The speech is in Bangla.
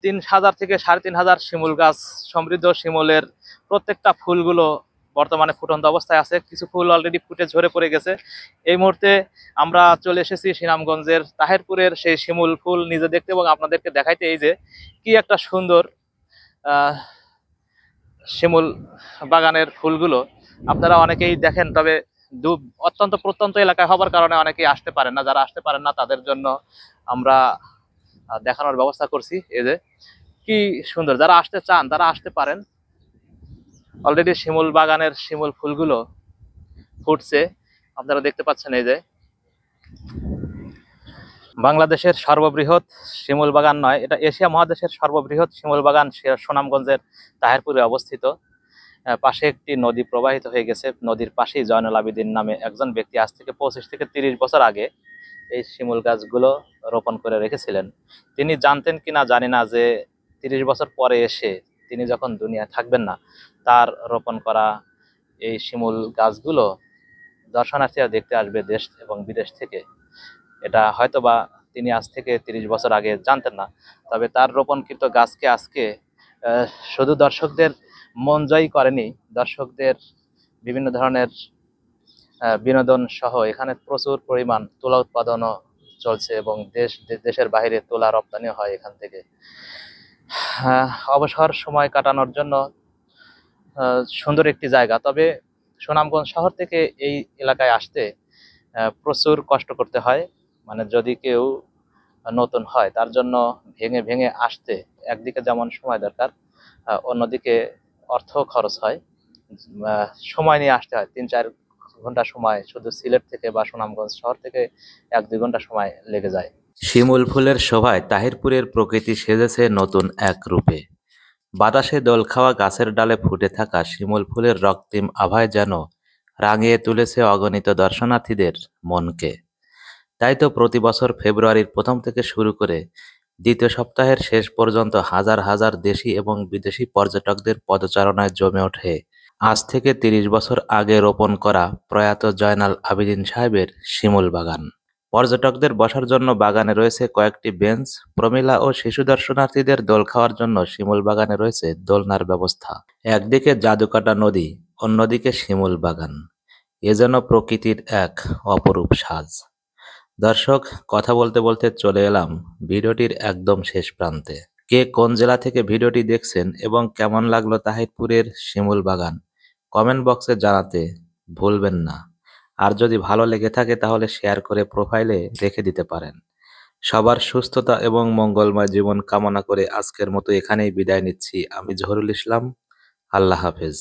3000 থেকে 3500 শিমুল গাছ, সমৃদ্ধ শিমুলের প্রত্যেকটা ফুলগুলো বর্তমানে ফুটন্ত অবস্থায় আছে। কিছু ফুল অলরেডি ফুটে ঝরে পড়ে গেছে। এই মুহূর্তে আমরা চলে এসেছি সুনামগঞ্জের তাহেরপুরের সেই শিমুল ফুল নিজে দেখতে এবং আপনাদেরকে দেখাইতে। এই যে কি একটা সুন্দর শিমুল বাগানের ফুলগুলো আপনারা অনেকেই দেখেন, তবে অত্যন্ত প্রত্যন্ত এলাকায় হবার কারণে অনেকেই আসতে পারেন না। যারা আসতে পারেন না তাদের জন্য আমরা দেখানোর ব্যবস্থা করছি। এই যে কি সুন্দর, যারা আসতে চান তারা আসতে পারেন। অলরেডি শিমুল বাগানের শিমুল ফুলগুলো ফুটছে, আপনারা দেখতে পাচ্ছেন। এই যে বাংলাদেশের সর্ববৃহৎ শিমুল বাগান নয়, এটা এশিয়া মহাদেশের সর্ববৃহৎ শিমুল বাগান সুনামগঞ্জের তাহেরপুরে অবস্থিত। পাশে একটি নদী প্রবাহিত হয়ে গেছে। নদীর পাশেই জয়নুল আবেদিন নামে একজন ব্যক্তি আজ থেকে 25 থেকে 30 বছর আগে এই শিমুল গাছগুলো রোপণ করে রেখেছিলেন। তিনি জানতেন কিনা জানি না যে 30 বছর পরে এসে তিনি যখন দুনিয়ায় থাকবেন না, তার রোপণ করা এই শিমুল গাছগুলো দর্শনার্থীরা দেখতে আসবে দেশ এবং বিদেশ থেকে। এটা হয়তোবা তিনি আজ থেকে 30 বছর আগে জানতেন না। তবে তার রোপণকৃত গাছকে আজকে শুধু দর্শকদের মন জয়ী করেনি, দর্শকদের বিভিন্ন ধরনের বিনোদন সহ এখানে প্রচুর পরিমাণ তুলা উৎপাদনও চলছে এবং দেশের বাইরে তুলা রপ্তানি হয় এখান থেকে। অবসর সময় কাটানোর জন্য সুন্দর একটি জায়গা। তবে সুনামগঞ্জ শহর থেকে এই এলাকায় আসতে প্রচুর কষ্ট করতে হয়। মানে যদি কেউ নতুন হয় তার জন্য ভেঙে ভেঙে আসতে একদিকে যেমন সময় দরকার, অন্যদিকে অর্থ খরচ হয়। সময় নিয়ে আসতে হয়, 3-4 ঘন্টা সময় শুধু সিলেট থেকে বা সুনামগঞ্জ শহর থেকে 1-2 ঘন্টা সময় লেগে যায়। শিমুল ফুলের শোভায় তাহিরপুরের প্রকৃতি সেজেছে নতুন এক রূপে। বাতাসে দোল খাওয়া গাছের ডালে ফুটে থাকা শিমুল ফুলের রক্তিম আভায় যেন রাঙিয়ে তুলেছে অগণিত দর্শনার্থীদের মনকে। তাই তো প্রতি বছর ফেব্রুয়ারির প্রথম থেকে শুরু করে দ্বিতীয় সপ্তাহের শেষ পর্যন্ত হাজার হাজার দেশি এবং বিদেশি পর্যটকদের পদচারণায় জমে ওঠে আজ থেকে 30 বছর আগে রোপণ করা প্রয়াত জয়নাল আবেদিন সাহেবের শিমুল বাগান। পর্যটকদের বসার জন্য বাগানে রয়েছে কয়েকটি বেঞ্চ, প্রমিলা ও শিশু দর্শনার্থীদের দোল খাওয়ার জন্য শিমুল বাগানে রয়েছে দোলনার ব্যবস্থা। একদিকে জাদুকাটা নদী, অন্যদিকে শিমুল বাগান, এ যেন প্রকৃতির এক অপরূপ সাজ। দর্শক, কথা বলতে বলতে চলে এলাম ভিডিওটির একদম শেষ প্রান্তে। কে কোন জেলা থেকে ভিডিওটি দেখছেন এবং কেমন লাগলো তাহিরপুরের শিমুল বাগান কমেন্ট বক্সে জানাতে ভুলবেন না। আর যদি ভালো লেগে থাকে তাহলে শেয়ার করে প্রোফাইলে রেখে দিতে পারেন। সবার সুস্থতা এবং মঙ্গলময় জীবন কামনা করে আজকের মতো এখানেই বিদায় নিচ্ছি। আমি জহুরুল ইসলাম। আল্লাহ হাফেজ।